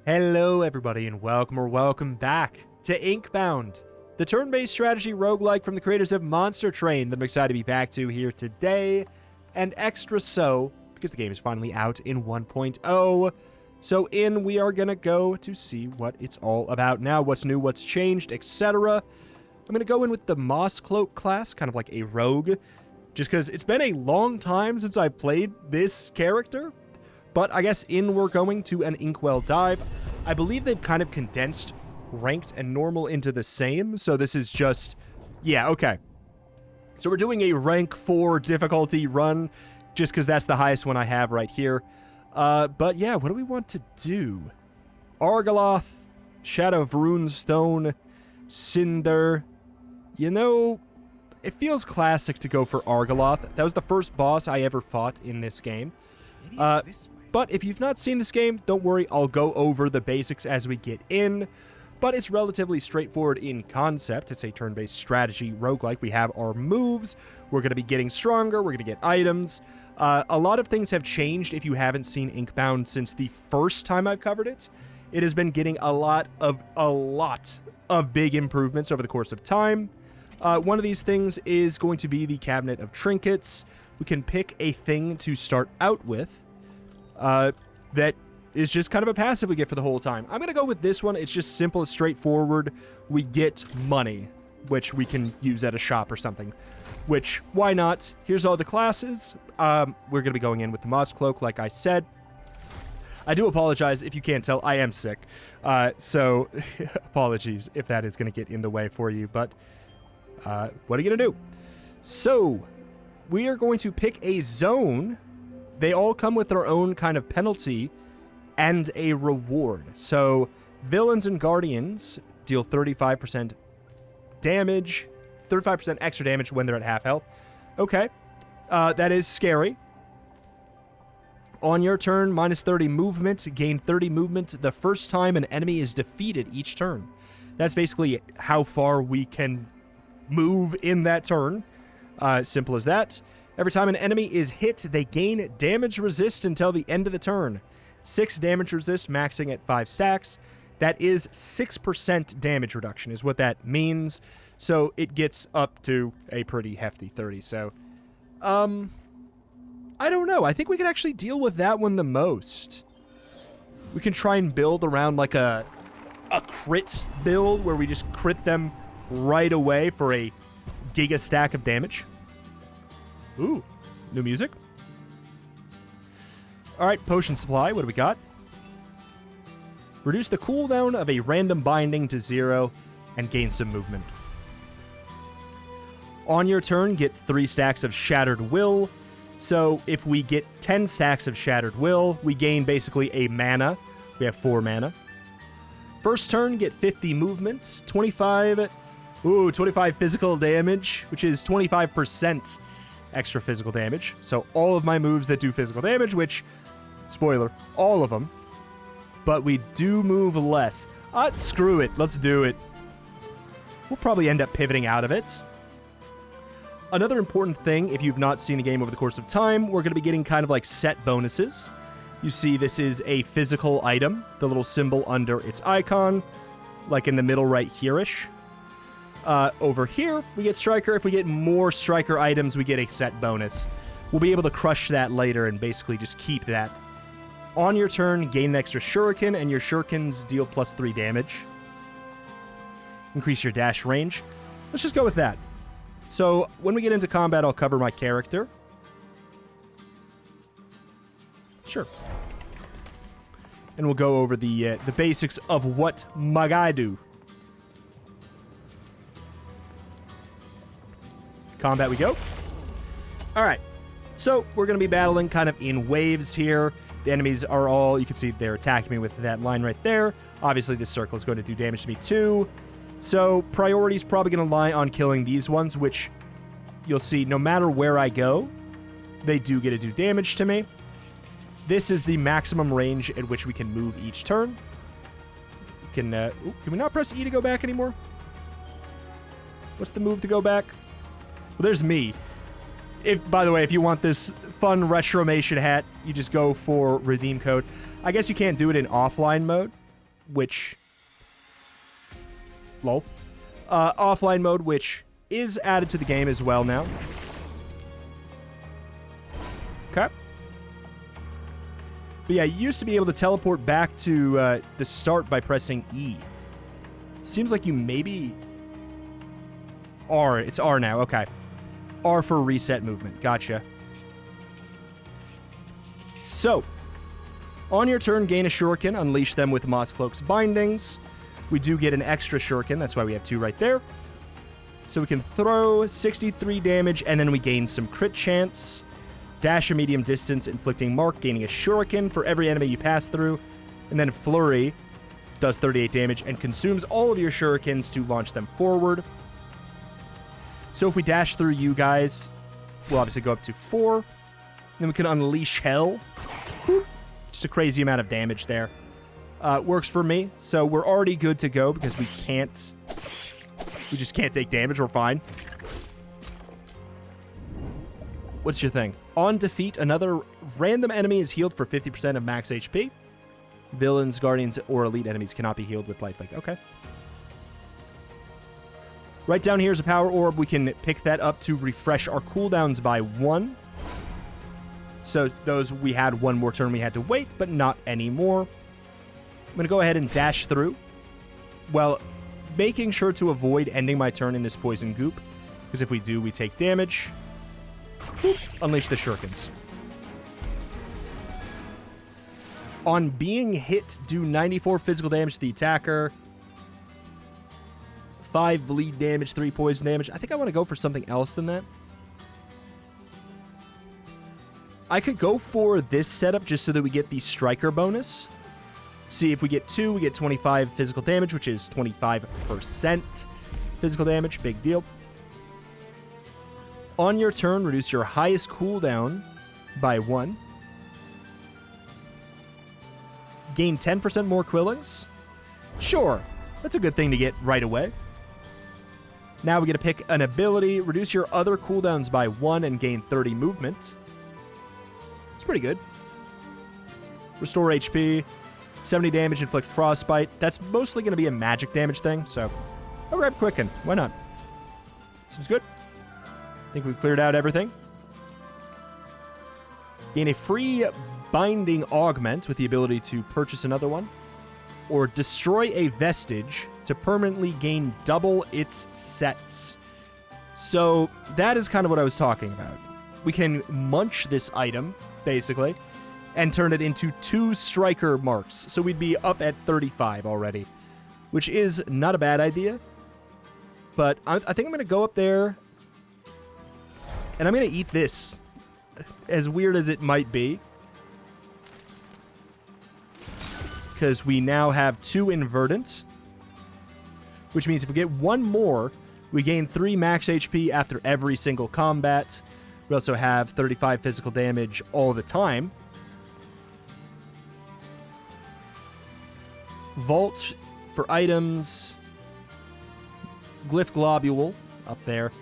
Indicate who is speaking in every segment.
Speaker 1: Hello everybody and welcome back to Inkbound, the turn-based strategy roguelike from the creators of Monster Train that I'm excited to be back to here today, and extra so because the game is finally out in 1.0. So we are gonna go to see what it's all about now, what's new, what's changed, etc. I'm gonna go in with the Moss Cloak class, kind of like a rogue, just because it's been a long time since I played this character. But I guess we're going to an Inkwell dive. I believe they've kind of condensed ranked and normal into the same. So this is just, yeah, okay. So we're doing a rank 4 difficulty run, just because that's the highest one I have right here. But yeah, what do we want to do? Argoloth, Shadow of Runestone, Cinder. You know, it feels classic to go for Argoloth. That was the first boss I ever fought in this game. But if you've not seen this game, don't worry, I'll go over the basics as we get in. But it's relatively straightforward in concept. It's a turn-based strategy roguelike. We have our moves. We're going to be getting stronger. We're going to get items. A lot of things have changed if you haven't seen Inkbound since the first time I've covered it. It has been getting a lot of big improvements over the course of time. One of these things is going to be the Cabinet of Trinkets. We can pick a thing to start out with. That is just kind of a passive we get for the whole time. I'm going to go with this one. It's just simple and straightforward. We get money, which we can use at a shop or something. Which, why not? Here's all the classes. We're going to be going in with the Moss Cloak, like I said. I do apologize if you can't tell. I am sick. So, apologies if that is going to get in the way for you. But, what are you going to do? So, we are going to pick a zone. They all come with their own kind of penalty and a reward. So, villains and guardians deal 35% damage, 35% extra damage when they're at half health. Okay, that is scary. On your turn, minus 30 movement, gain 30 movement the first time an enemy is defeated each turn. That's basically how far we can move in that turn. Simple as that. Every time an enemy is hit, they gain damage resist until the end of the turn. 6 damage resist, maxing at 5 stacks. That is 6% damage reduction is what that means. So it gets up to a pretty hefty 30. So, I don't know. I think we can actually deal with that one the most. We can try and build around like a crit build where we just crit them right away for a giga stack of damage. Ooh, new music. All right, potion supply. What do we got? Reduce the cooldown of a random binding to 0 and gain some movement. On your turn, get 3 stacks of Shattered Will. So if we get 10 stacks of Shattered Will, we gain basically a mana. We have 4 mana. First turn, get 50 movements, 25 physical damage, which is 25% extra physical damage. So all of my moves that do physical damage, which, spoiler, all of them. But we do move less. Screw it. Let's do it. We'll probably end up pivoting out of it. Another important thing, if you've not seen the game over the course of time, we're going to be getting kind of like set bonuses. You see this is a physical item, the little symbol under its icon, like in the middle right here-ish. Over here, we get Striker. If we get more Striker items, we get a set bonus. We'll be able to crush that later and basically just keep that. On your turn, gain an extra Shuriken, and your Shurikens deal plus 3 damage. Increase your dash range. Let's just go with that. So, when we get into combat, I'll cover my character. Sure. And we'll go over the basics of what my guy do. Combat we go. All right. So we're going to be battling kind of in waves here. The enemies are all, you can see they're attacking me with that line right there. Obviously, this circle is going to do damage to me too. So priority is probably going to lie on killing these ones, which you'll see no matter where I go, they do get to do damage to me. This is the maximum range at which we can move each turn. Can we not press E to go back anymore? What's the move to go back? Well, there's me. By the way, if you want this fun Retromation hat, you just go for redeem code. I guess you can't do it in offline mode. which... Lol. Offline mode, which is added to the game as well now. Okay. But yeah, you used to be able to teleport back to the start by pressing E. Seems like you maybe... R. It's R now. Okay. R for reset movement. Gotcha. So, on your turn, gain a shuriken. Unleash them with Mosscloak's bindings. We do get an extra shuriken. That's why we have 2 right there. So we can throw 63 damage, and then we gain some crit chance. Dash a medium distance, inflicting mark, gaining a shuriken for every enemy you pass through. And then Flurry does 38 damage and consumes all of your shurikens to launch them forward. So if we dash through you guys, we'll obviously go up to 4. Then we can unleash hell. Just a crazy amount of damage there. Works for me. So we're already good to go because we just can't take damage. We're fine. What's your thing? On defeat, another random enemy is healed for 50% of max HP. Villains, guardians, or elite enemies cannot be healed with lifelink. Okay. Right down here is a power orb. We can pick that up to refresh our cooldowns by 1. So those we had one more turn we had to wait, but not anymore. I'm going to go ahead and dash through. Well, making sure to avoid ending my turn in this poison goop. Because if we do, we take damage. Boop. Unleash the shurikens. On being hit, do 94 physical damage to the attacker. 5 bleed damage, 3 poison damage. I think I want to go for something else than that. I could go for this setup just so that we get the striker bonus. See, if we get 2, we get 25 physical damage, which is 25% physical damage. Big deal. On your turn, reduce your highest cooldown by 1. Gain 10% more Quillings. Sure, that's a good thing to get right away. Now we get to pick an ability. Reduce your other cooldowns by 1 and gain 30 movement. It's pretty good. Restore HP. 70 damage, inflict frostbite. That's mostly going to be a magic damage thing, so I'll grab Quicken. Why not? Seems good. I think we've cleared out everything. Gain a free binding augment with the ability to purchase another one. Or destroy a vestige to permanently gain double its sets. So that is kind of what I was talking about. We can munch this item, basically, and turn it into 2 striker marks. So we'd be up at 35 already, which is not a bad idea. But I think I'm going to go up there, and I'm going to eat this, as weird as it might be. Because we now have 2 Inverdant, which means if we get 1 more, we gain 3 max HP after every single combat. We also have 35 physical damage all the time. Vault for items. Glyph Globule up there.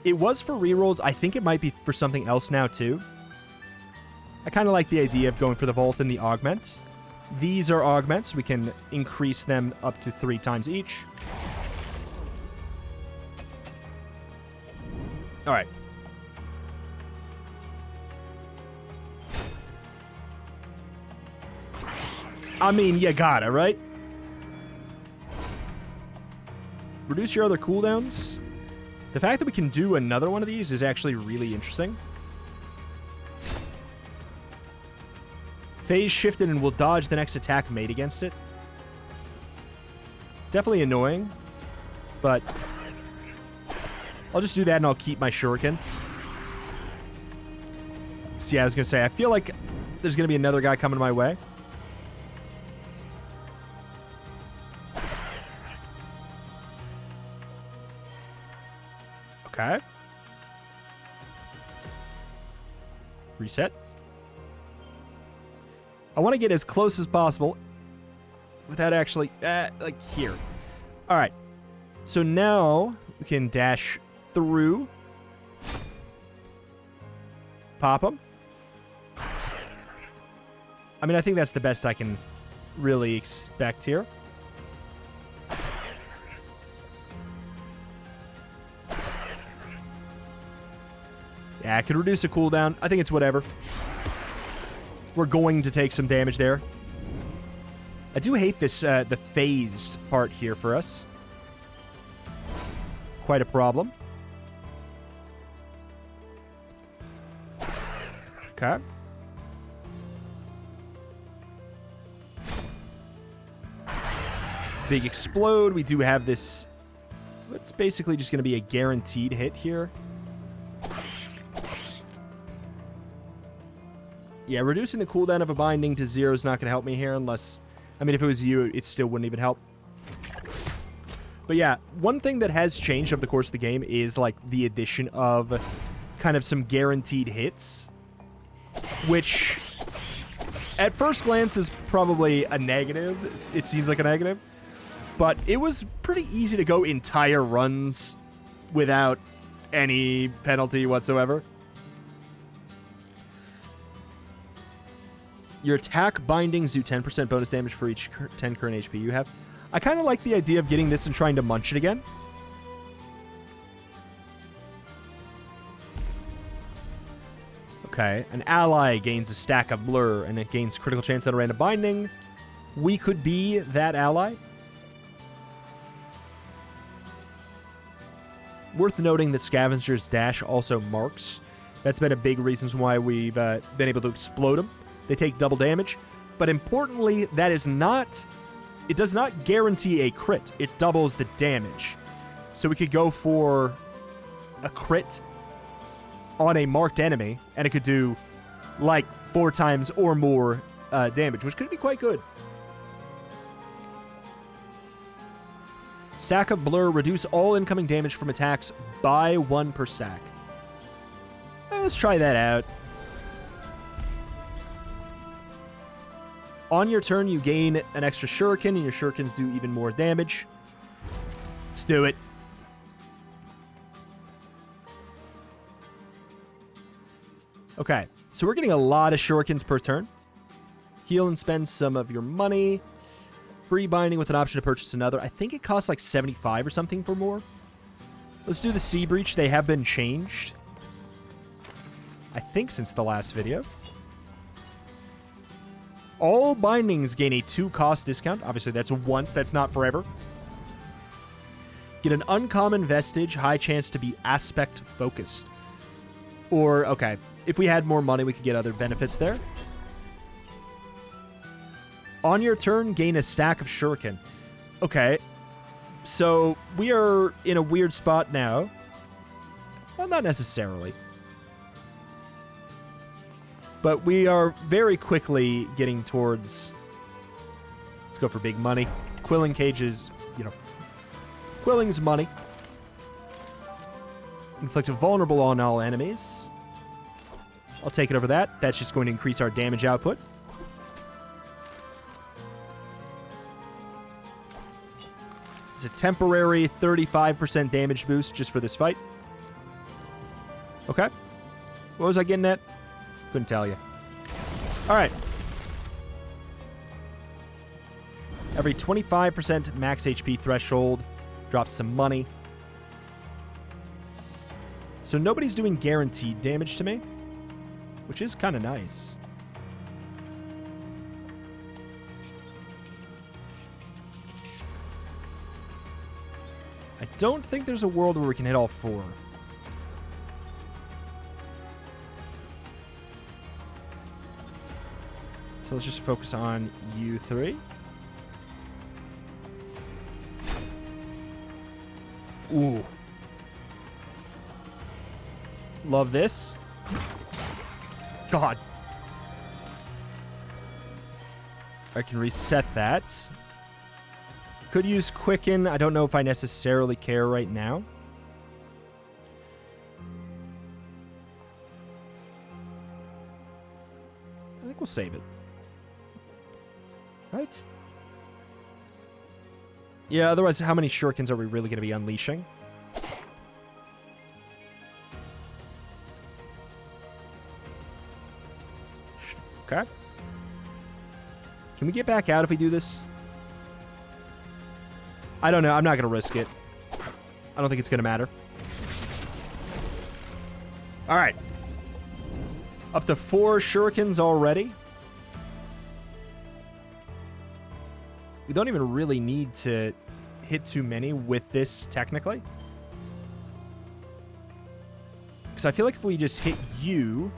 Speaker 1: It was for rerolls. I think it might be for something else now, too. I kind of like the idea of going for the Vault and the Augment. These are augments. We can increase them up to 3 times each. All right. I mean, you gotta, right? Reduce your other cooldowns. The fact that we can do another one of these is actually really interesting. Phase shifted and will dodge the next attack made against it. Definitely annoying, but I'll just do that and I'll keep my shuriken. See, I was going to say, I feel like there's going to be another guy coming my way. Okay. Reset. I want to get as close as possible without actually, like here. All right. So now we can dash through. Pop them. I mean, I think that's the best I can really expect here. I could reduce the cooldown. I think it's whatever. We're going to take some damage there. I do hate this, the phased part here for us. Quite a problem. Okay. Big explode. We do have this. It's basically just going to be a guaranteed hit here. Yeah, reducing the cooldown of a binding to 0 is not going to help me here unless... I mean, if it was you, it still wouldn't even help. But yeah, one thing that has changed over the course of the game is, like, the addition of kind of some guaranteed hits, which at first glance is probably a negative. It seems like a negative. But it was pretty easy to go entire runs without any penalty whatsoever. Your attack bindings do 10% bonus damage for each 10 current HP you have. I kind of like the idea of getting this and trying to munch it again. Okay, an ally gains a stack of blur, and it gains critical chance on a random binding. We could be that ally. Worth noting that Scavenger's Dash also marks. That's been a big reason why we've been able to explode them. They take double damage. But importantly, that is not... It does not guarantee a crit. It doubles the damage. So we could go for a crit on a marked enemy, and it could do, like, 4 times or more damage, which could be quite good. Stack of Blur. Reduce all incoming damage from attacks by 1 per stack. Let's try that out. On your turn, you gain an extra shuriken, and your shurikens do even more damage. Let's do it. Okay, so we're getting a lot of shurikens per turn. Heal and spend some of your money. Free binding with an option to purchase another. I think it costs like 75 or something for more. Let's do the Sea Breach. They have been changed, I think, since the last video. All bindings gain a 2 cost discount. Obviously, that's once. That's not forever. Get an uncommon vestige. High chance to be aspect focused. Or, okay, if we had more money, we could get other benefits there. On your turn, gain a stack of shuriken. Okay, so we are in a weird spot now. Well, not necessarily. But we are very quickly getting towards... Let's go for big money. Quilling cages, you know. Quilling's money. Inflict a vulnerable on all enemies. I'll take it over that. That's just going to increase our damage output. It's a temporary 35% damage boost just for this fight. Okay. What was I getting at? Couldn't tell you. All right. Every 25% max HP threshold drops some money. So nobody's doing guaranteed damage to me, which is kind of nice. I don't think there's a world where we can hit all 4. So let's just focus on you 3. Ooh. Love this. God. I can reset that. Could use Quicken. I don't know if I necessarily care right now. I think we'll save it. Right? Yeah, otherwise, how many shurikens are we really going to be unleashing? Okay. Can we get back out if we do this? I don't know. I'm not going to risk it. I don't think it's going to matter. All right. Up to 4 shurikens already. We don't even really need to hit too many with this, technically. Because I feel like if we just hit you...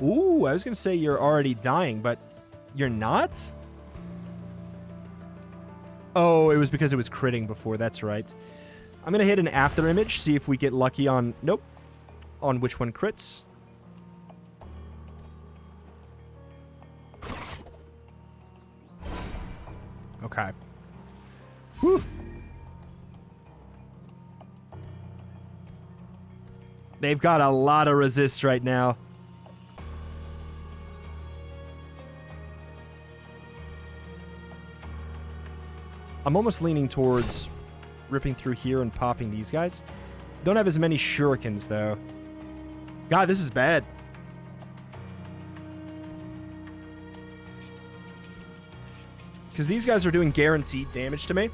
Speaker 1: Ooh, I was going to say you're already dying, but you're not? Oh, it was because it was critting before. That's right. I'm going to hit an after image, see if we get lucky on... Nope. On which one crits. Okay. Whew. They've got a lot of resist right now. I'm almost leaning towards ripping through here and popping these guys. Don't have as many shurikens, though. God, this is bad. Because these guys are doing guaranteed damage to me.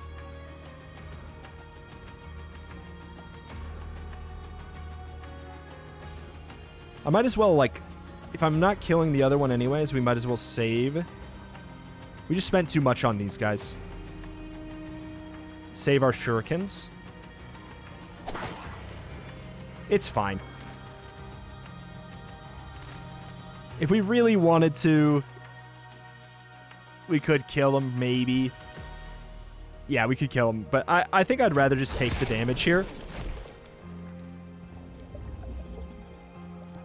Speaker 1: I might as well, like... If I'm not killing the other one anyways, we might as well save. We just spent too much on these guys. Save our shurikens. It's fine. If we really wanted to... We could kill him, maybe. Yeah, we could kill him. But I think I'd rather just take the damage here.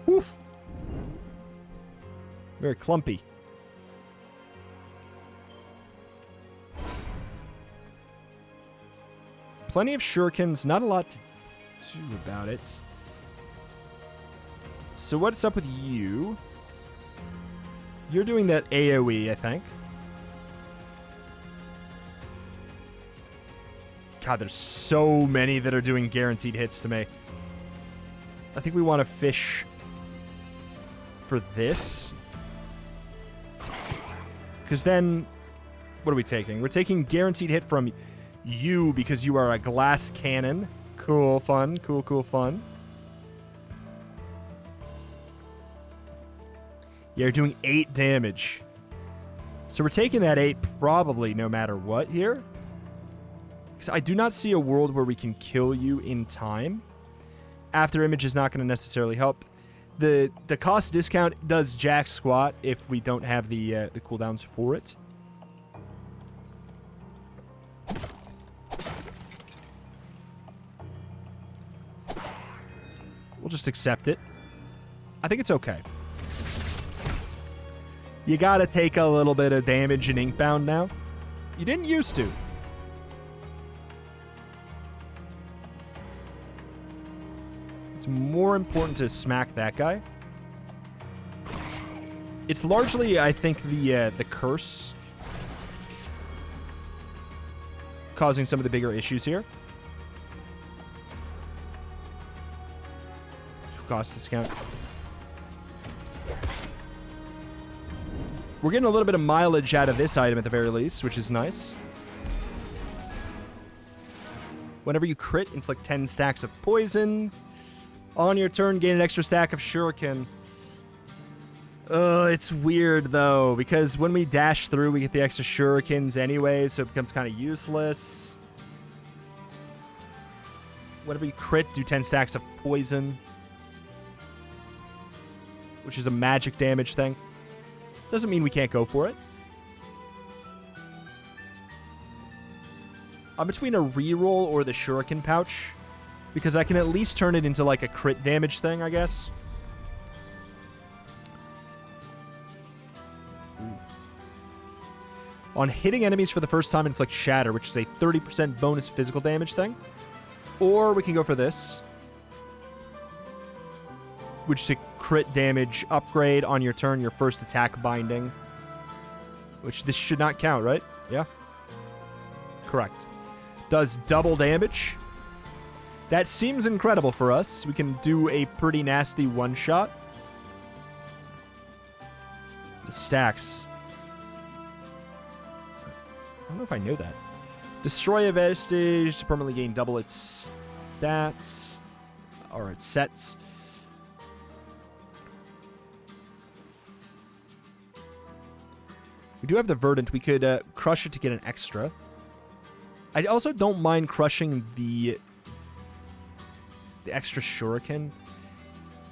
Speaker 1: Woof. Very clumpy. Plenty of shurikens. Not a lot to do about it. So what's up with you? You're doing that AoE, I think. God, there's so many that are doing guaranteed hits to me. I think we want to fish for this. Because then, what are we taking? We're taking guaranteed hit from you because you are a glass cannon. Cool, fun. Cool, cool, fun. Yeah, you're doing 8 damage. So we're taking that 8 probably no matter what here. I do not see a world where we can kill you in time. After image is not going to necessarily help. The cost discount does jack squat if we don't have the cooldowns for it. We'll just accept it. I think it's okay. You gotta take a little bit of damage in Inkbound now. You didn't used to. It's more important to smack that guy. It's largely, I think, the curse causing some of the bigger issues here. Cost discount. We're getting a little bit of mileage out of this item at the very least, which is nice. Whenever you crit, inflict 10 stacks of poison. On your turn, gain an extra stack of shuriken. It's weird, though, because when we dash through, we get the extra shurikens anyway, so it becomes kind of useless. Whenever you crit, do 10 stacks of poison. Which is a magic damage thing. Doesn't mean we can't go for it. I'm between a reroll or the shuriken pouch. Because I can at least turn it into like a crit damage thing, I guess. Ooh. On hitting enemies for the first time, inflict shatter, which is a 30% bonus physical damage thing. Or we can go for this, which is a crit damage upgrade on your turn, your first attack binding. Which this should not count, right? Yeah. Correct. Does double damage. That seems incredible for us. We can do a pretty nasty one-shot. The stacks. I don't know if I know that. Destroy a vestige to permanently gain double its stats. Or its sets. We do have the Verdant. We could crush it to get an extra. I also don't mind crushing the extra shuriken.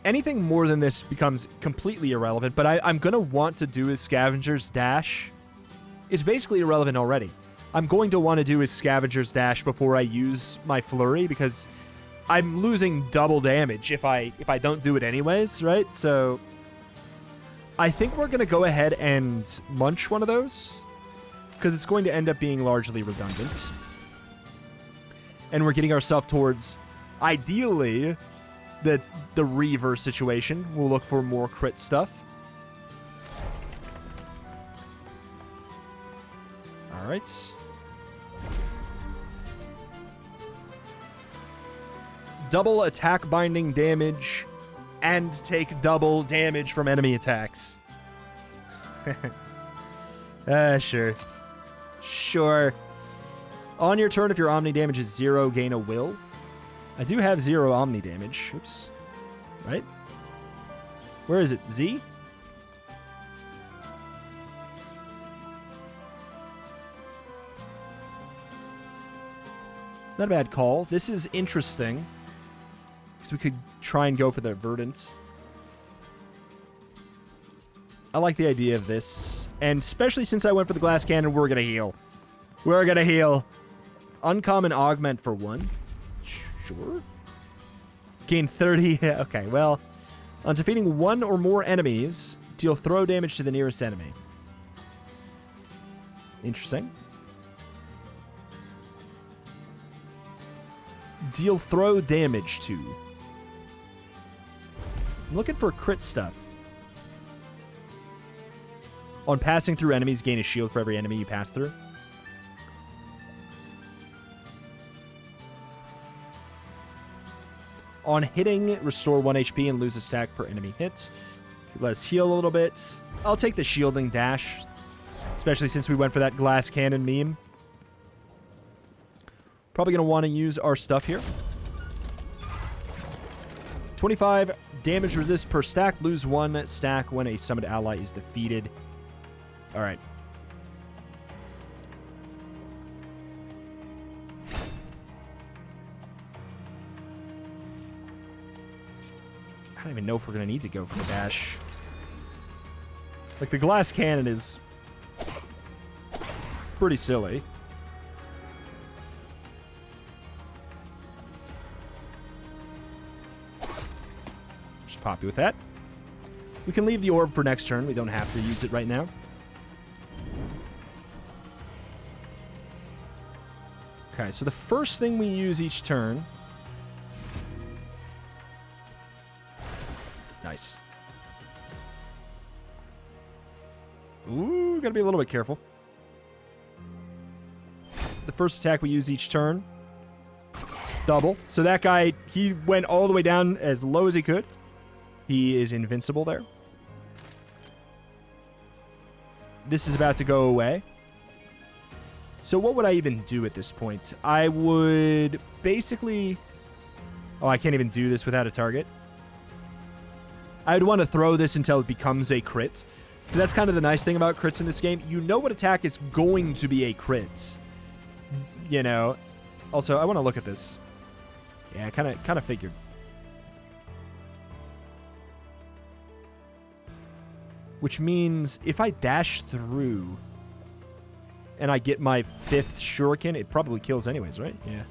Speaker 1: Anything more than this becomes completely irrelevant, but I'm going to want to do his Scavenger's Dash. It's basically irrelevant already. I'm going to want to do his Scavenger's Dash before I use my Flurry, because I'm losing double damage if I don't do it anyways, right? So I think we're going to go ahead and munch one of those, because it's going to end up being largely redundant. And we're getting ourselves towards, ideally, the Reaver situation. We'll look for more crit stuff. All right. Double attack binding damage and take double damage from enemy attacks. Sure. Sure. On your turn, if your Omni damage is 0, gain a will. I do have 0 Omni damage. Oops. Right? Where is it? Z? It's not a bad call. This is interesting, because we could try and go for the Verdant. I like the idea of this. And especially since I went for the Glass Cannon, we're going to heal. We're going to heal. Uncommon Augment for 1. Sure. Gain 30. Okay, well, on defeating 1 or more enemies, deal throw damage to the nearest enemy. Interesting. Deal throw damage to. I'm looking for crit stuff. On passing through enemies, gain a shield for every enemy you pass through. On hitting, restore 1 HP and lose a stack per enemy hit. Let us heal a little bit. I'll take the shielding dash, especially since we went for that glass cannon meme. Probably going to want to use our stuff here. 25 damage resist per stack. Lose 1 stack when a summoned ally is defeated. All right. I don't even know if we're going to need to go for the dash. Like, the glass cannon is pretty silly. Just pop you with that. We can leave the orb for next turn. We don't have to use it right now. Okay, so the first thing we use each turn... Nice. Ooh, gotta be a little bit careful. The first attack we use each turn. Double. So that guy, he went all the way down as low as he could. He is invincible there. This is about to go away. So what would I even do at this point? I would basically... Oh, I can't even do this without a target. I'd want to throw this until it becomes a crit. That's kind of the nice thing about crits in this game. You know what attack is going to be a crit. You know. Also, I want to look at this. Yeah, I kind of figured. Which means if I dash through and I get my 5th shuriken, it probably kills anyways, right? Yeah.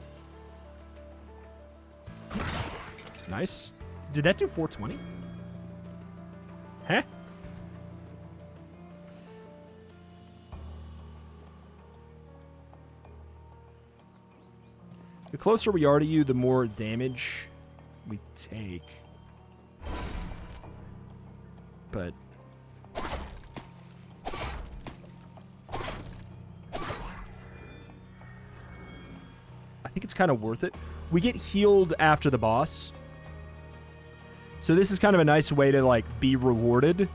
Speaker 1: Nice. Did that do 420? Huh? The closer we are to you, the more damage we take. But... I think it's kind of worth it. We get healed after the boss. So this is kind of a nice way to, like, be rewarded.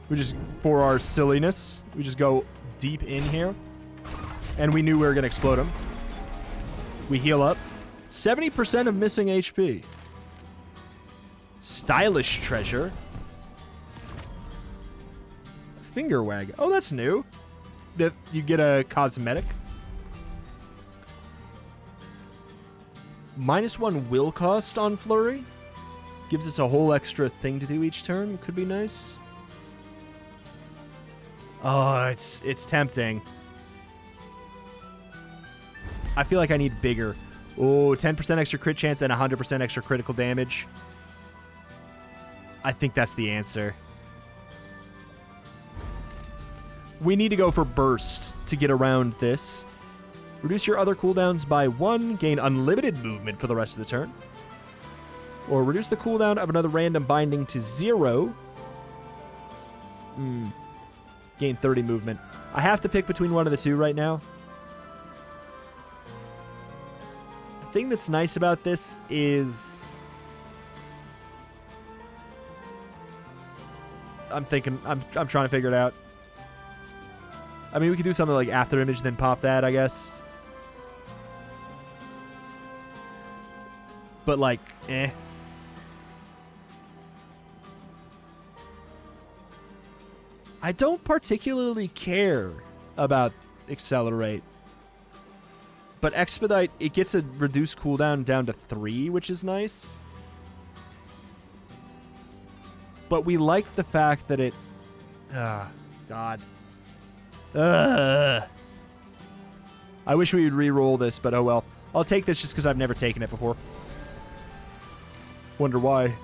Speaker 1: We just, for our silliness, we just go deep in here. And we knew we were going to explode him. We heal up. 70% of missing HP. Stylish treasure. finger wag. Oh, that's new. That you get a cosmetic. -1 will cost on flurry. Gives us a whole extra thing to do each turn. Could be nice. Oh, it's tempting. I feel like I need bigger. Oh, 10% extra crit chance and 100% extra critical damage. I think that's the answer. We need to go for burst to get around this. Reduce your other cooldowns by 1. Gain unlimited movement for the rest of the turn. Or reduce the cooldown of another random binding to 0. Gain 30 movement. I have to pick between one of the two right now. The thing that's nice about this is... I'm trying to figure it out. I mean, we could do something like after image, then pop that, I guess. But, like, eh. I don't particularly care about Accelerate. But Expedite, it gets a reduced cooldown down to 3, which is nice. But we like the fact that it... God. I wish we would re-roll this, but oh well. I'll take this just because I've never taken it before. Wonder why.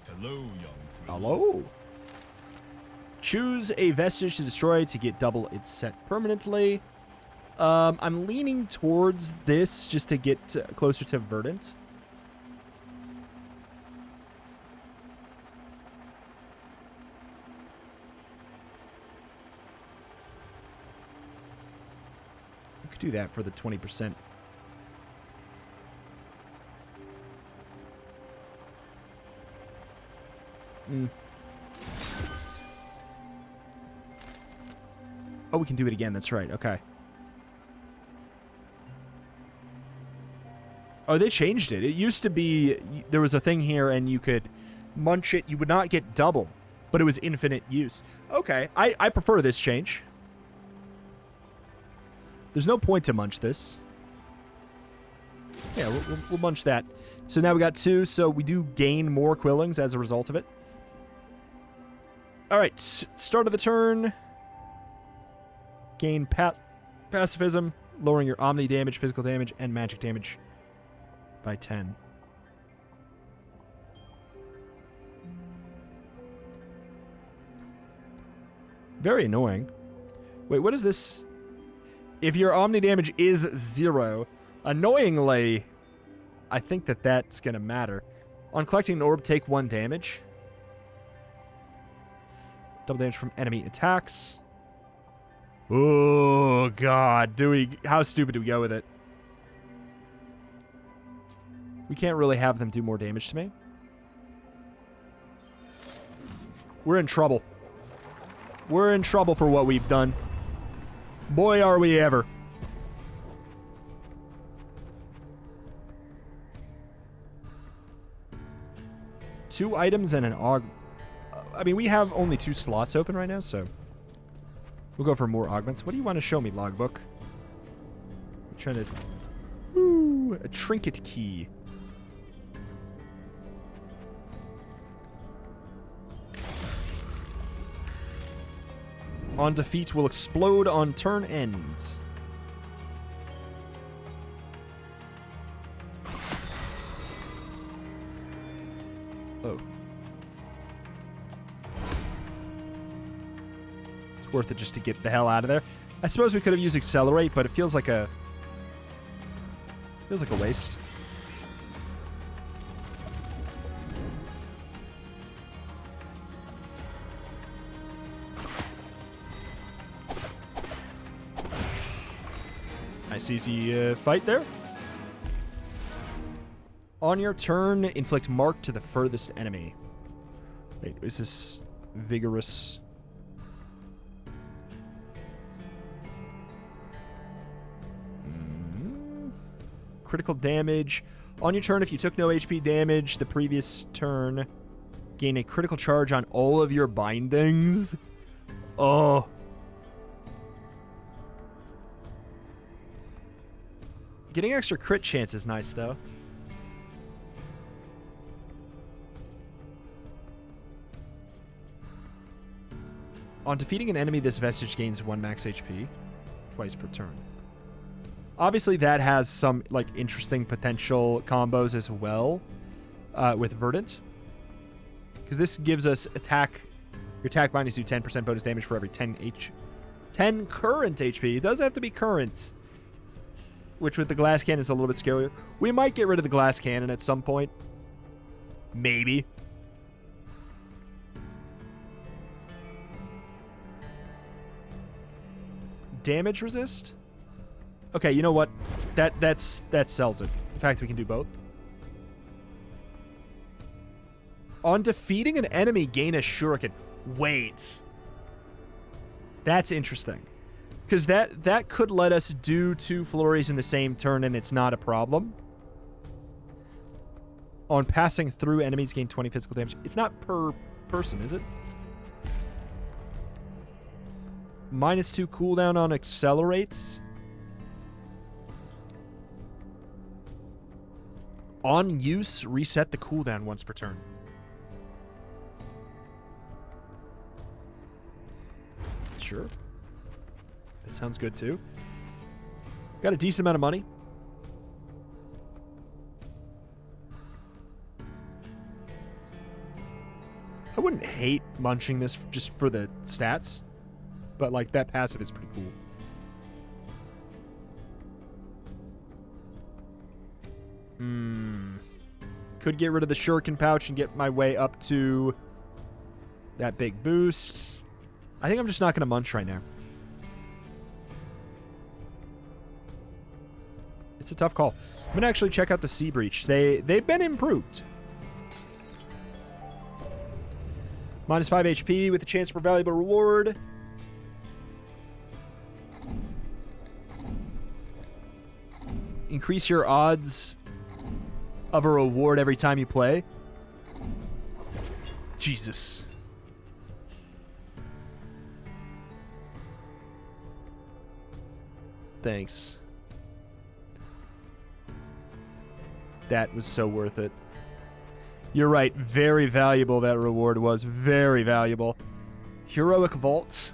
Speaker 2: Hello, young friend.
Speaker 1: Hello. Choose a vestige to destroy to get double its set permanently. I'm leaning towards this just to get closer to Verdant. We could do that for the 20%. Oh, we can do it again. That's right. Okay. Oh, they changed it. It used to be there was a thing here and you could munch it. You would not get double, but it was infinite use. Okay. I prefer this change. There's no point to munch this. Yeah, we'll munch that. So now we got 2, so we do gain more Quillings as a result of it. All right. Start of the turn. Gain pacifism, lowering your omni damage, physical damage, and magic damage by 10. Very annoying. Wait, what is this? If your omni damage is 0, annoyingly, I think that's going to matter. On collecting an orb, take 1 damage. Double damage from enemy attacks. Oh, God. How stupid do we go with it? We can't really have them do more damage to me. We're in trouble. We're in trouble for what we've done. Boy, are we ever. Two items and an aug... I mean, we have only 2 slots open right now, so... We'll go for more augments. What do you want to show me, logbook? I'm trying to... Ooh, a trinket key. On defeat will explode on turn end. Oh. It's worth it just to get the hell out of there. I suppose we could have used Accelerate, but it feels like a waste. Nice easy fight there. On your turn, inflict mark to the furthest enemy. Wait, is this vigorous? Critical damage. On your turn, if you took no HP damage the previous turn, gain a critical charge on all of your bindings. Oh. Getting extra crit chance is nice, though. On defeating an enemy, this vestige gains 1 max HP twice per turn. Obviously, that has some like interesting potential combos as well with Verdant. Because this gives us attack. Your attack bindings do 10% bonus damage for every 10 current HP. It does have to be current. Which with the glass cannon is a little bit scarier. We might get rid of the glass cannon at some point. Maybe. Damage resist? Okay, you know what? That sells it. In fact, we can do both. On defeating an enemy, gain a shuriken. Wait. That's interesting. Because that could let us do 2 flurries in the same turn, and it's not a problem. On passing through enemies, gain 20 physical damage. It's not per person, is it? -2 cooldown on accelerates. On use, reset the cooldown once per turn. Sure. That sounds good too. Got a decent amount of money. I wouldn't hate munching this just for the stats. But, like, that passive is pretty cool. Could get rid of the shuriken pouch and get my way up to that big boost. I think I'm just not going to munch right now. It's a tough call. I'm going to actually check out the Sea Breach. They've been improved. -5 HP with a chance for valuable reward. Increase your odds of a reward every time you play. Jesus. Thanks. That was so worth it. You're right. Very valuable that reward was. Very valuable. Heroic Vault.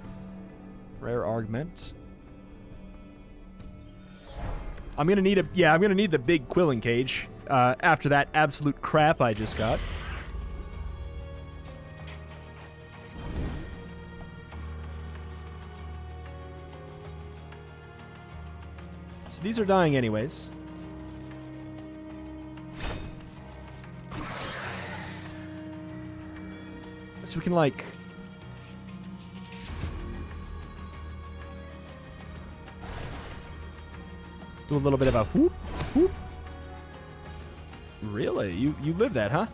Speaker 1: Rare Augment. I'm gonna need I'm gonna need the big quilling cage after that absolute crap I just got. So these are dying anyways. So we can like do a little bit of a whoop, whoop. Really? You live that, huh?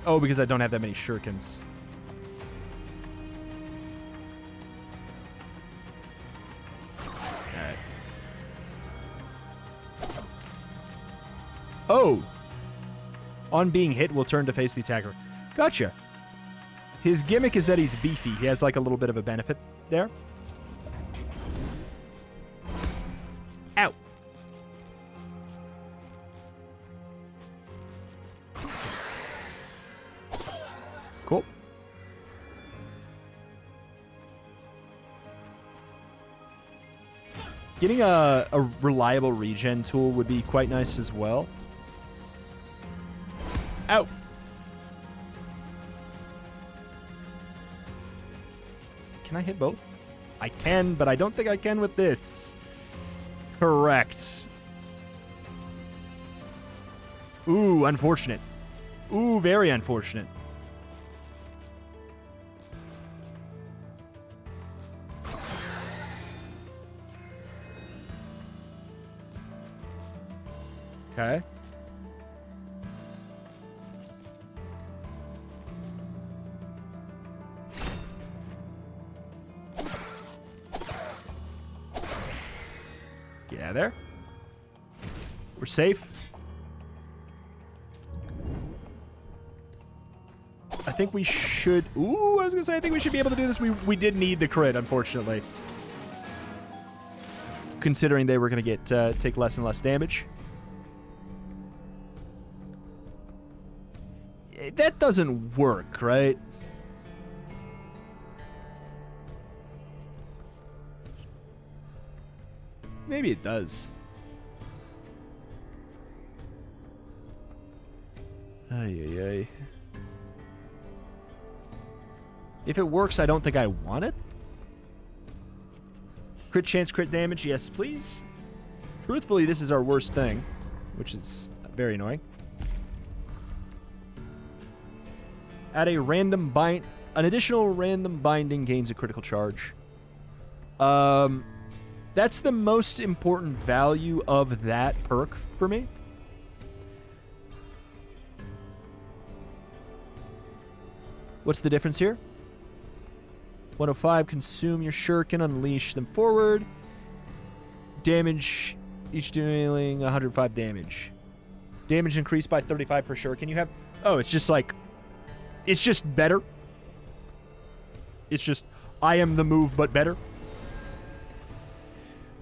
Speaker 1: Oh, because I don't have that many shurikens. Alright. Oh! On being hit, will turn to face the attacker. Gotcha. His gimmick is that he's beefy. He has like a little bit of a benefit there. Ow. Cool. Getting a reliable regen tool would be quite nice as well. Ow. Can I hit both? I can, but I don't think I can with this. Correct. Ooh, unfortunate. Ooh, very unfortunate. Okay. Get out of there. We're safe. I think we should... Ooh, I was going to say, I think we should be able to do this. We did need the crit, unfortunately. Considering they were going to get take less and less damage. That doesn't work, right? Maybe it does. Ay, ay, ay. If it works, I don't think I want it. Crit chance, crit damage, yes, please. Truthfully, this is our worst thing, which is very annoying. Add a random bind. An additional random binding gains a critical charge. That's the most important value of that perk for me. What's the difference here? 105, consume your shuriken, unleash them forward. Damage, each dealing 105 damage. Damage increased by 35 per shuriken you have. Oh, it's just like... It's just better. It's just, I am the move, but better.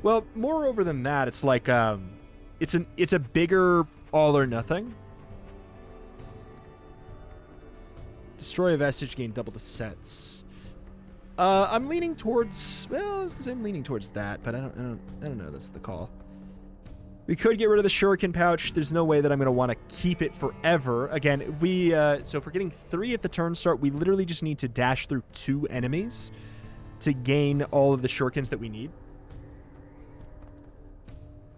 Speaker 1: Well, moreover than that, it's like, it's a bigger all or nothing. Destroy a vestige, gain double the sets. I'm leaning towards, well, I was gonna say I'm leaning towards that, but I don't know, that's the call. We could get rid of the shuriken pouch. There's no way that I'm going to want to keep it forever. Again, if we, so if we're getting 3 at the turn start, we literally just need to dash through 2 enemies to gain all of the shurikens that we need.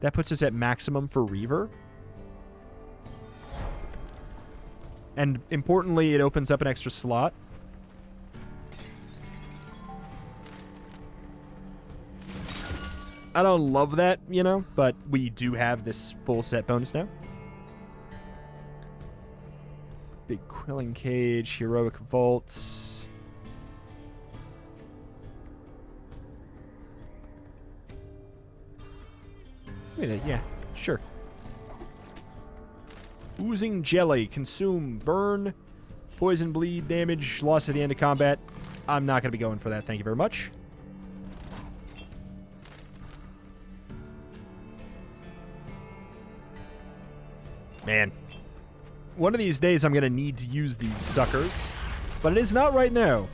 Speaker 1: That puts us at maximum for Reaver. And importantly, it opens up an extra slot. I don't love that, you know, but we do have this full set bonus now. Big Quilling Cage, Heroic Vault. Wait, yeah, sure. Oozing Jelly, consume, burn, poison, bleed, damage, loss at the end of combat. I'm not going to be going for that, thank you very much. Man, one of these days I'm going to need to use these suckers, but it is not right now.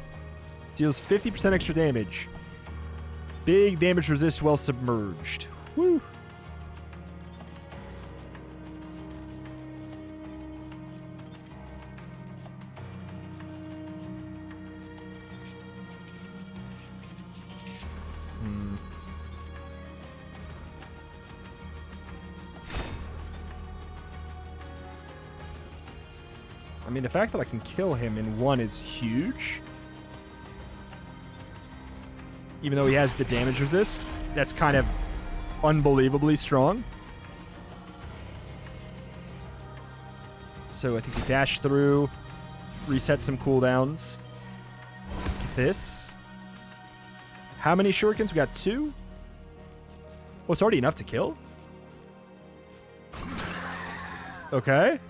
Speaker 1: Deals 50% extra damage. Big damage resist while submerged. Woo. I mean, the fact that I can kill him in 1 is huge. Even though he has the damage resist, that's kind of unbelievably strong. So I think we dash through, reset some cooldowns. Get this. How many shurikens? We got 2? Oh, it's already enough to kill? Okay.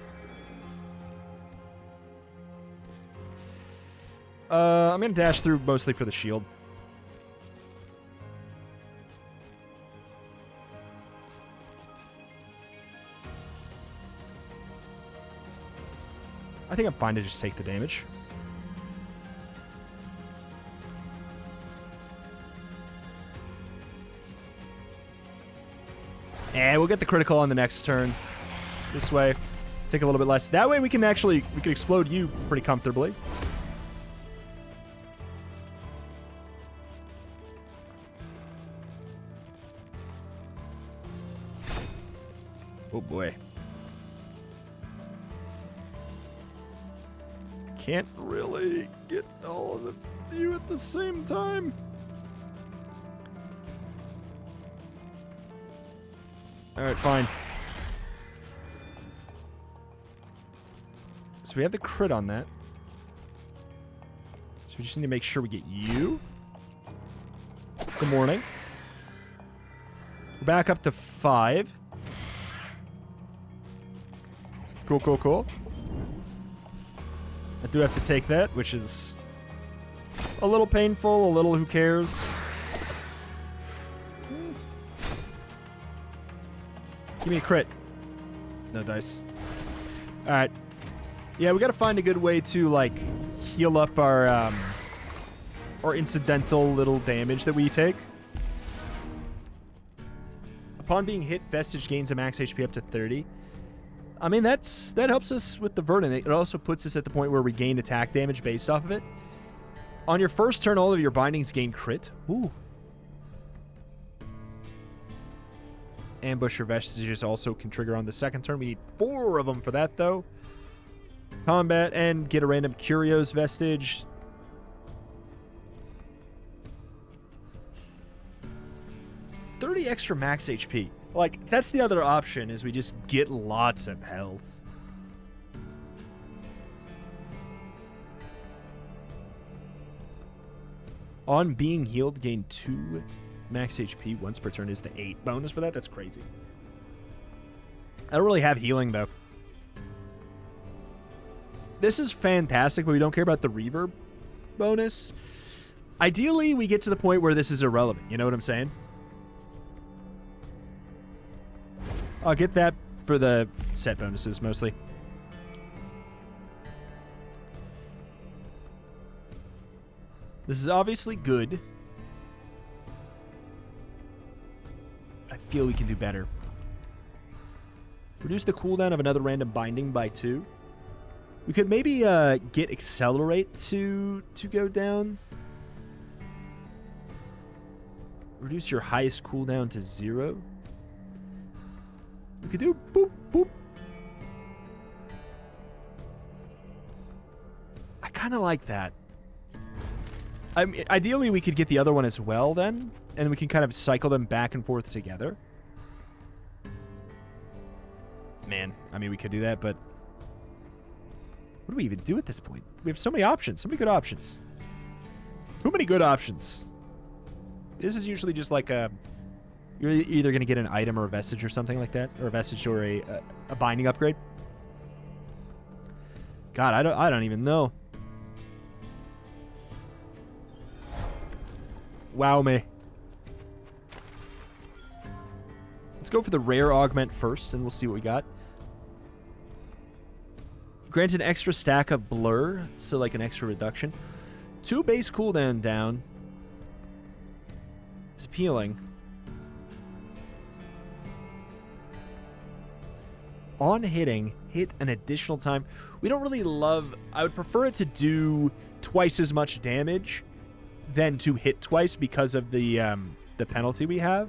Speaker 1: I'm going to dash through mostly for the shield. I think I'm fine to just take the damage. And we'll get the critical on the next turn. This way. Take a little bit less. That way we can explode you pretty comfortably. Oh boy. Can't really get all of you at the same time. Alright, fine. So we have the crit on that. So we just need to make sure we get you. Good morning. We're back up to 5. Cool, cool, cool. I do have to take that, which is a little painful, a little who cares. Give me a crit. No dice. Alright. Yeah, we gotta find a good way to, like, heal up our incidental little damage that we take. Upon being hit, Vestige gains a max HP up to 30. I mean, that helps us with the Verdant. It also puts us at the point where we gain attack damage based off of it. On your first turn, all of your bindings gain crit. Ooh. Ambusher Vestiges also can trigger on the second turn. We need 4 of them for that, though. Combat and get a random Curios Vestige. $30 extra max HP. Like, that's the other option, is we just get lots of health. On being healed, gain 2 max HP once per turn is the 8 bonus for that. That's crazy. I don't really have healing, though. This is fantastic, but we don't care about the reverb bonus. Ideally, we get to the point where this is irrelevant. You know what I'm saying? I'll get that for the set bonuses, mostly. This is obviously good. I feel we can do better. Reduce the cooldown of another random binding by 2. We could maybe get Accelerate to go down. Reduce your highest cooldown to 0. We could do boop, boop. I kind of like that. I mean, ideally, we could get the other one as well then, and we can kind of cycle them back and forth together. Man, I mean, we could do that, but what do we even do at this point? We have so many options, so many good options. Too many good options. This is usually just like a... You're either going to get an item or a vestige or something like that, or a vestige or a binding upgrade. God, I don't even know. Wow me. Let's go for the rare augment first, and we'll see what we got. Grant an extra stack of blur, so like an extra reduction. 2 base cooldown down. It's appealing. On hitting, hit an additional time. We don't really love... I would prefer it to do twice as much damage than to hit twice because of the penalty we have.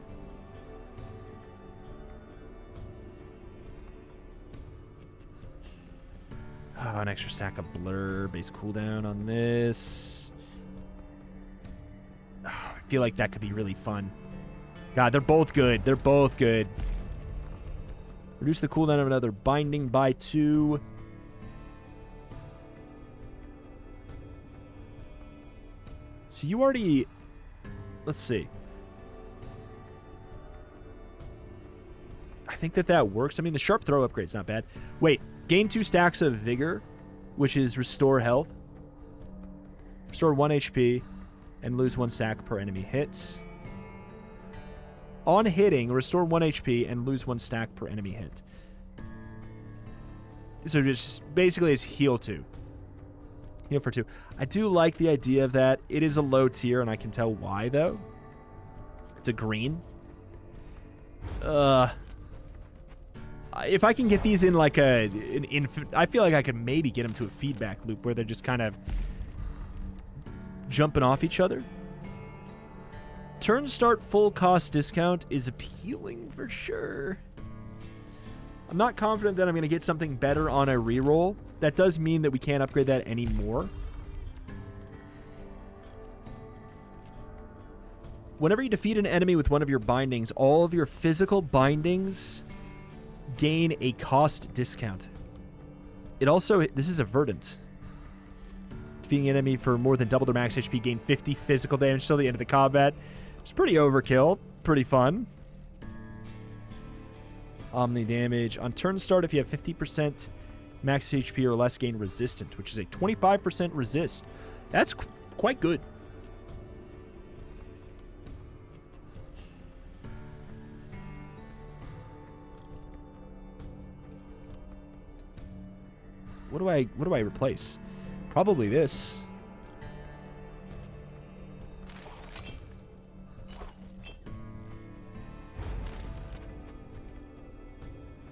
Speaker 1: Oh, an extra stack of blur. Base cooldown on this. Oh, I feel like that could be really fun. God, they're both good. They're both good. Reduce the cooldown of another binding by 2. So you already... Let's see. I think that works. I mean, the sharp throw upgrade's not bad. Wait. Gain 2 stacks of vigor, which is restore health. Restore 1 HP and lose 1 stack per enemy hit. On hitting, restore 1 HP and lose 1 stack per enemy hit. So just basically it's heal 2. Heal for 2. I do like the idea of that. It is a low tier, and I can tell why, though. It's a green. If I can get these in like an infant... I feel like I could maybe get them to a feedback loop where they're just kind of jumping off each other. Turn start full cost discount is appealing for sure. I'm not confident that I'm going to get something better on a reroll. That does mean that we can't upgrade that anymore. Whenever you defeat an enemy with one of your bindings, all of your physical bindings gain a cost discount. It also... This is a verdant. Defeating an enemy for more than double their max HP, gain 50 physical damage till the end of the combat. It's pretty overkill. Pretty fun. Omni damage. On turn start, if you have 50% max HP or less gain resistant, which is a 25% resist. That's quite good. What do I replace? Probably this.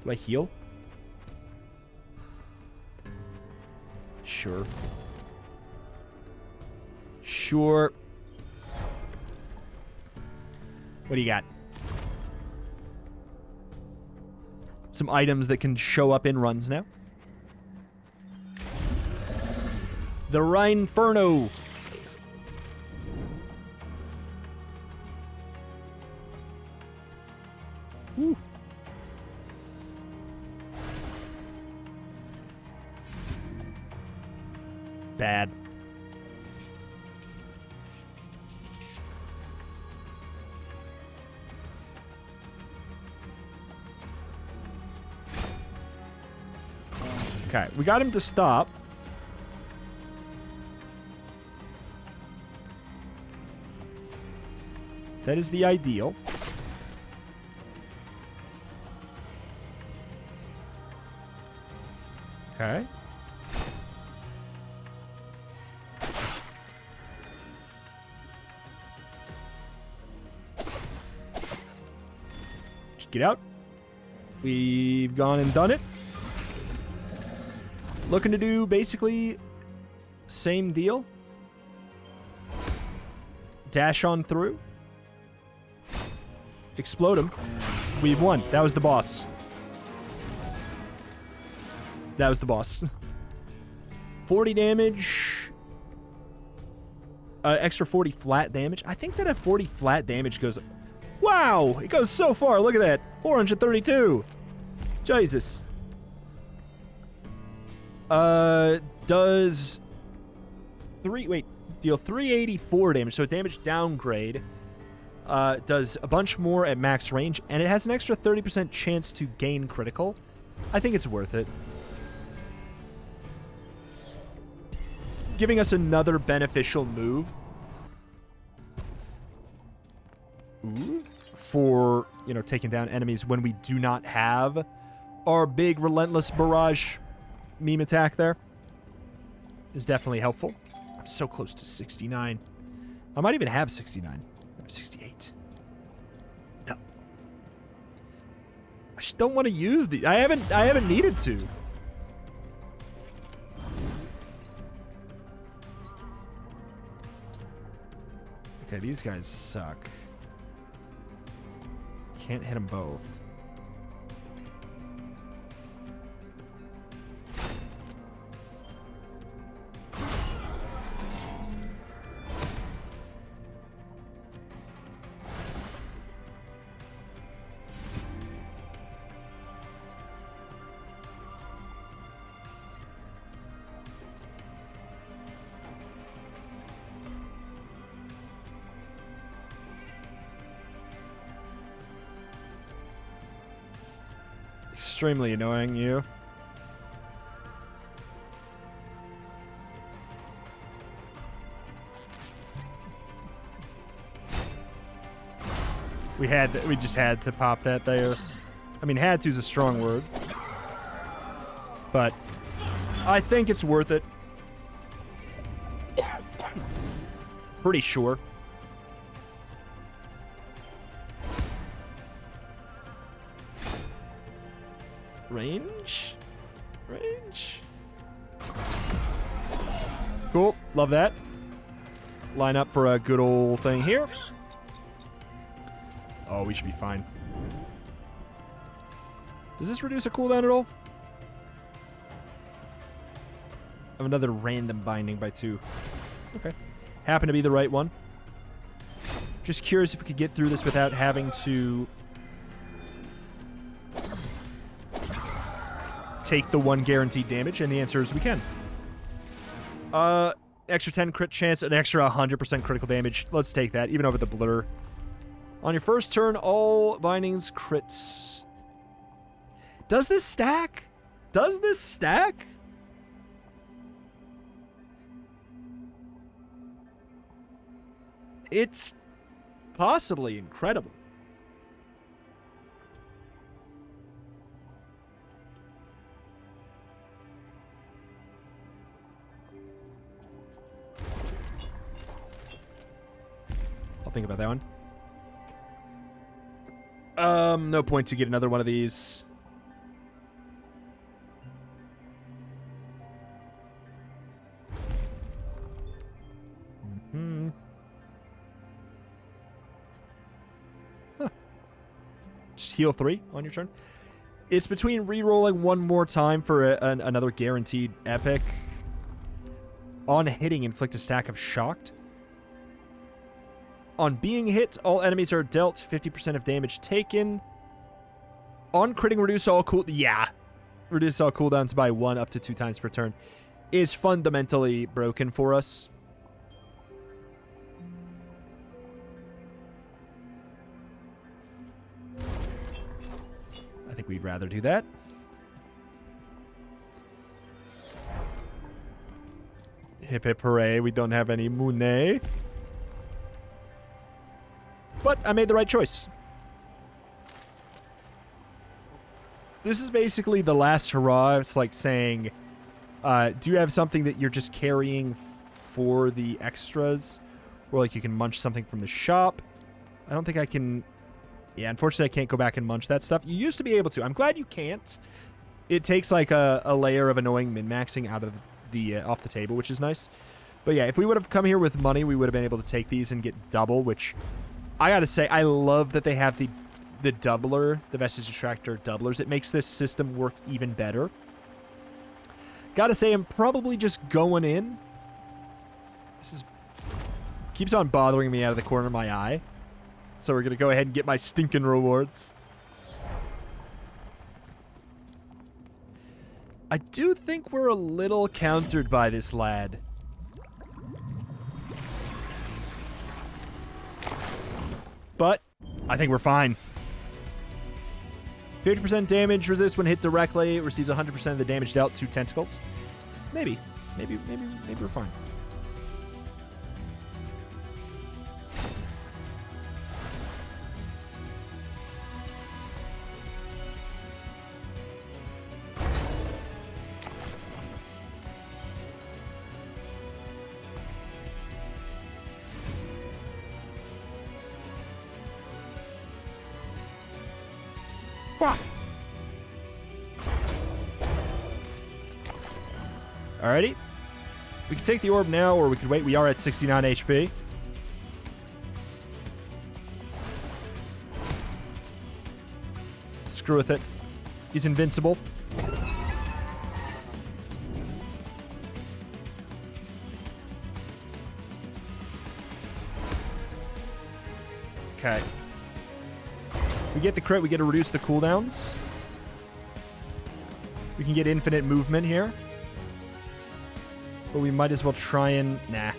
Speaker 1: Do I heal? Sure. Sure. What do you got? Some items that can show up in runs now. The Rhinferno. Woo. Bad. Okay, we got him to stop. That is the ideal. Okay. Just get out. We've gone and done it. Looking to do basically same deal. Dash on through. Explode him. We've won. That was the boss. That was the boss. 40 damage. Extra 40 flat damage. I think that at 40 flat damage goes... Wow! It goes so far. Look at that. 432. Jesus. Does... Deal 384 damage. So damage downgrade. Does a bunch more at max range, and it has an extra 30% chance to gain critical. I think it's worth it. Giving us another beneficial move. Ooh. For, you know, taking down enemies when we do not have our big relentless barrage meme attack there. Is definitely helpful. I'm so close to 69. I might even have 69. 68. No. I just don't want to use the... I haven't needed to. Okay, these guys suck. Can't hit them both. Extremely annoying, you. We just had to pop that there. I mean, had to's a strong word. But I think it's worth it. Pretty sure. Range? Cool. Love that. Line up for a good old thing here. Oh, we should be fine. Does this reduce a cooldown at all? Of another random binding by 2. Okay. Happen to be the right one. Just curious if we could get through this without having to... take the 1 guaranteed damage, and the answer is we can. Extra 10 crit chance, an extra 100% critical damage. Let's take that, even over the blur. On your first turn, all bindings crits. Does this stack? Does this stack? It's possibly incredible. I'll think about that one. No point to get another one of these. Just heal 3 on your turn. It's between re-rolling one more time for another guaranteed epic. On hitting, inflict a stack of shocked. On being hit, all enemies are dealt 50% of damage taken. On critting, reduce all reduce all cooldowns by 1 up to 2 times per turn. Is fundamentally broken for us. I think we'd rather do that. Hip hip hooray, we don't have any Monet. But I made the right choice. This is basically the last hurrah. It's like saying, do you have something that you're just carrying for the extras? Or like you can munch something from the shop? I don't think I can... Yeah, unfortunately I can't go back and munch that stuff. You used to be able to. I'm glad you can't. It takes like a layer of annoying min-maxing out of the off the table, which is nice. But yeah, if we would have come here with money, we would have been able to take these and get double, which... I gotta say, I love that they have the doubler, the Vestige Extractor doublers. It makes this system work even better. Gotta say, I'm probably just going in. This is... keeps on bothering me out of the corner of my eye. So we're gonna go ahead and get my stinking rewards. I do think we're a little countered by this lad. But I think we're fine. 50% damage resist when hit directly. It receives 100% of the damage dealt to tentacles. Maybe we're fine. Alrighty. We can take the orb now, or we could wait. We are at 69 HP. Screw with it. He's invincible. Okay. We get the crit, we get to reduce the cooldowns. We can get infinite movement here. But we might as well try and... Nah.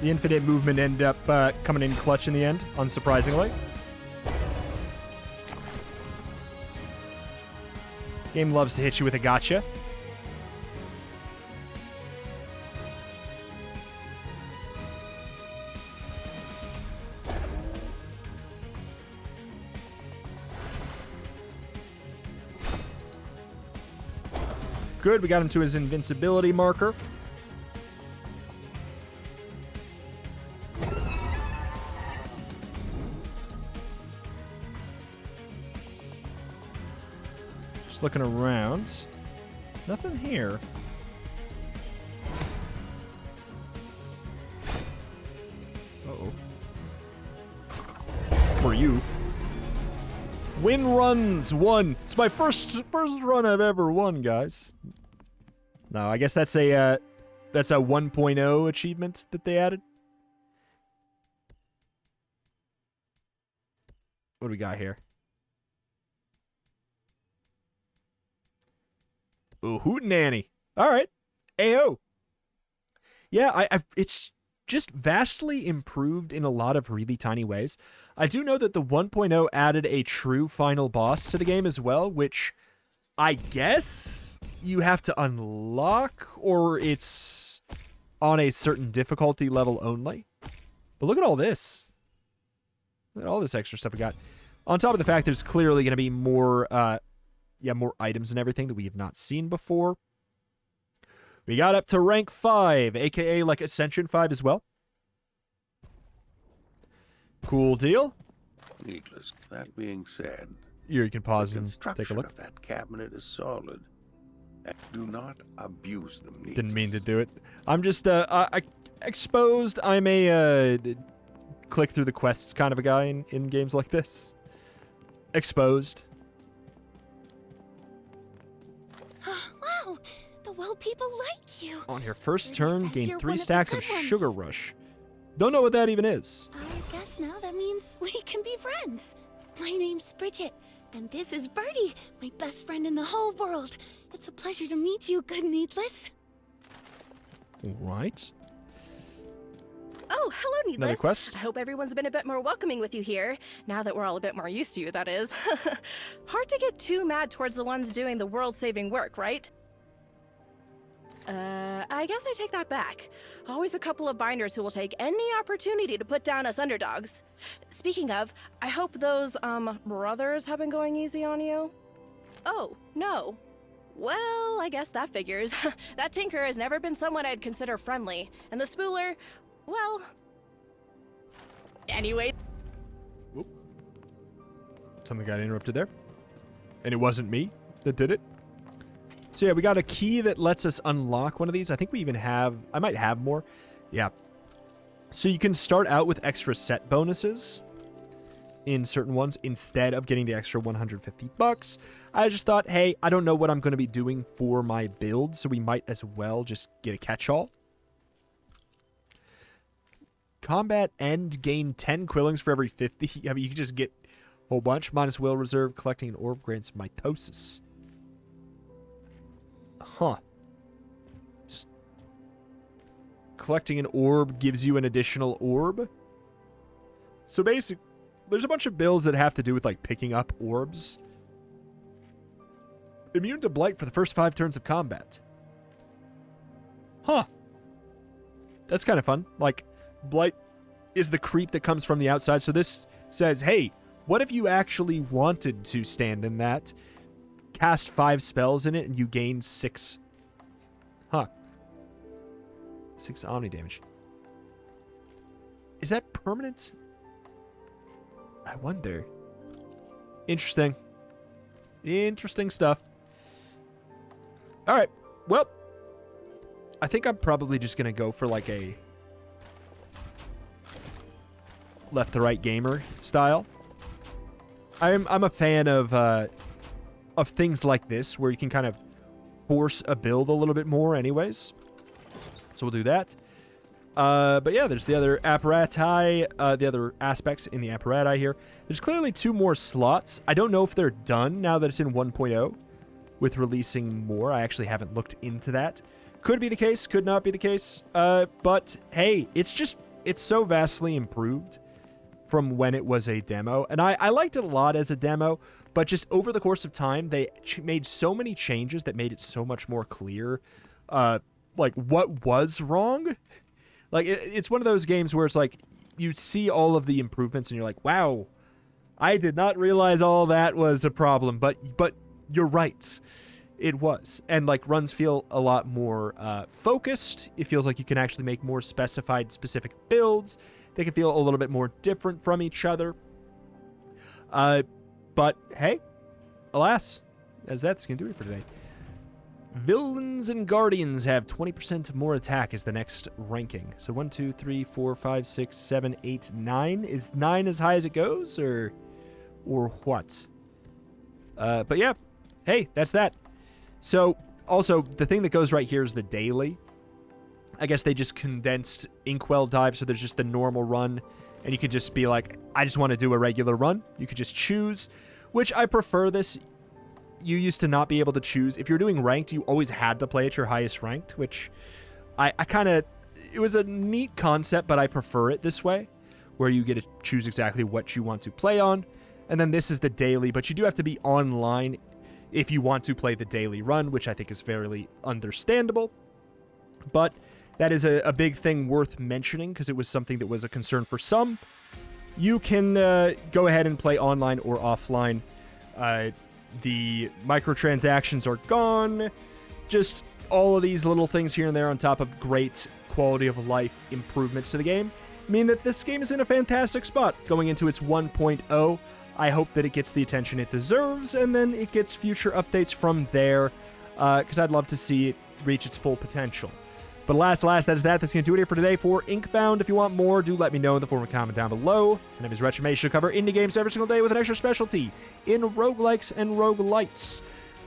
Speaker 1: The infinite movement ended up coming in clutch in the end, unsurprisingly. Game loves to hit you with a gotcha. Good, we got him to his invincibility marker. Just looking around. Nothing here. Uh-oh. For you. Win runs, 1. It's my first run I've ever won, guys. No, I guess that's a 1.0 achievement that they added. What do we got here? Ooh, hootenanny. All right. Ayo. Yeah, it's just vastly improved in a lot of really tiny ways. I do know that the 1.0 added a true final boss to the game as well, which I guess you have to unlock, or it's on a certain difficulty level only. But look at all this. Look at all this extra stuff we got. On top of the fact there's clearly going to be more, more items and everything that we have not seen before. We got up to rank 5, aka like Ascension 5 as well. Cool deal.
Speaker 2: Needless. That being said,
Speaker 1: Here you can pause
Speaker 2: the
Speaker 1: and take a
Speaker 2: construction
Speaker 1: look.
Speaker 2: of that cabinet is solid. And do not abuse them. Needless.
Speaker 1: Didn't mean to do it. I'm just exposed. I'm a click through the quests kind of a guy in games like this. Exposed.
Speaker 3: Wow, the well people like you.
Speaker 1: On your first
Speaker 3: It
Speaker 1: turn,
Speaker 3: says
Speaker 1: gain
Speaker 3: you're
Speaker 1: 3
Speaker 3: one of the
Speaker 1: stacks of
Speaker 3: good ones.
Speaker 1: Sugar Rush. Don't know what that even is.
Speaker 3: I guess now that means we can be friends. My name's Bridget, and this is Birdie, my best friend in the whole world. It's a pleasure to meet you, good Needless.
Speaker 1: Right.
Speaker 4: Oh, hello, Needless.
Speaker 1: Another quest?
Speaker 4: I hope everyone's been a bit more welcoming with you here, now that we're all a bit more used to you, that is. Hard to get too mad towards the ones doing the world-saving work, right? I guess I take that back. Always a couple of binders who will take any opportunity to put down us underdogs. Speaking of, I hope those, brothers have been going easy on you? Oh, no. Well, I guess that figures. That Tinker has never been someone I'd consider friendly, and the Spooler, well... Anyway...
Speaker 1: Whoop. Something got interrupted there. And it wasn't me that did it. So yeah, we got a key that lets us unlock one of these. I think we even have... I might have more. Yeah. So you can start out with extra set bonuses in certain ones instead of getting the extra 150 bucks. I just thought, hey, I don't know what I'm going to be doing for my build, so we might as well just get a catch-all. Combat end, gain 10 quillings for every 50. I mean, you can just get a whole bunch. Minus will reserve, collecting an orb grants mitosis. Huh. Just collecting an orb gives you an additional orb. So basically, there's a bunch of builds that have to do with like picking up orbs. Immune to blight for the first 5 turns of combat. Huh. That's kind of fun. Like, blight is the creep that comes from the outside. So this says, hey, what if you actually wanted to stand in that, cast 5 spells in it, and you gain 6? Huh. 6 Omni damage. Is that permanent? I wonder. Interesting. Interesting stuff. All right. Well, I think I'm probably just going to go for like a left to right gamer style. I'm a fan of things like this where you can kind of force a build a little bit more anyways. So we'll do that. But yeah, there's the other apparati, the other aspects in the apparati here. There's clearly 2 more slots. I don't know if they're done now that it's in 1.0 with releasing more. I actually haven't looked into that. Could be the case, could not be the case. But hey, it's so vastly improved from when it was a demo. And I liked it a lot as a demo, but just over the course of time, they made so many changes that made it so much more clear, like what was wrong. Like, it's one of those games where it's like, you see all of the improvements and you're like, wow, I did not realize all that was a problem, but you're right. It was. And, like, runs feel a lot more focused. It feels like you can actually make more specified, specific builds. They can feel a little bit more different from each other. But, hey, alas, as that's going to do it for today. Villains and Guardians have 20% more attack as the next ranking. So 1, 2, 3, 4, 5, 6, 7, 8, 9. Is 9 as high as it goes, or what? But yeah, hey, that's that. So also the thing that goes right here is the daily. I guess they just condensed Inkwell Dive, so there's just the normal run, and you could just be like, I just want to do a regular run. You could just choose, which I prefer this. You used to not be able to choose. If you're doing ranked, you always had to play at your highest ranked, which I kind of... It was a neat concept, but I prefer it this way, where you get to choose exactly what you want to play on. And then this is the daily, but you do have to be online if you want to play the daily run, which I think is fairly understandable. But that is a big thing worth mentioning because it was something that was a concern for some. You can go ahead and play online or offline. The microtransactions are gone. Just all of these little things here and there on top of great quality of life improvements to the game mean that this game is in a fantastic spot going into its 1.0. I hope that it gets the attention it deserves, and then it gets future updates from there, because I'd love to see it reach its full potential. But alas, that is that. That's going to do it here for today for Inkbound. If you want more, do let me know in the form of a comment down below. My name is Retromation. I cover indie games every single day with an extra specialty in roguelikes and roguelites.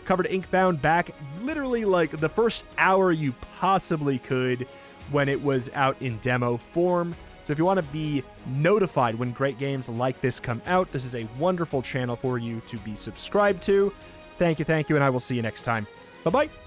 Speaker 1: Covered Inkbound back literally like the first hour you possibly could when it was out in demo form. So if you want to be notified when great games like this come out, this is a wonderful channel for you to be subscribed to. Thank you, and I will see you next time. Bye-bye.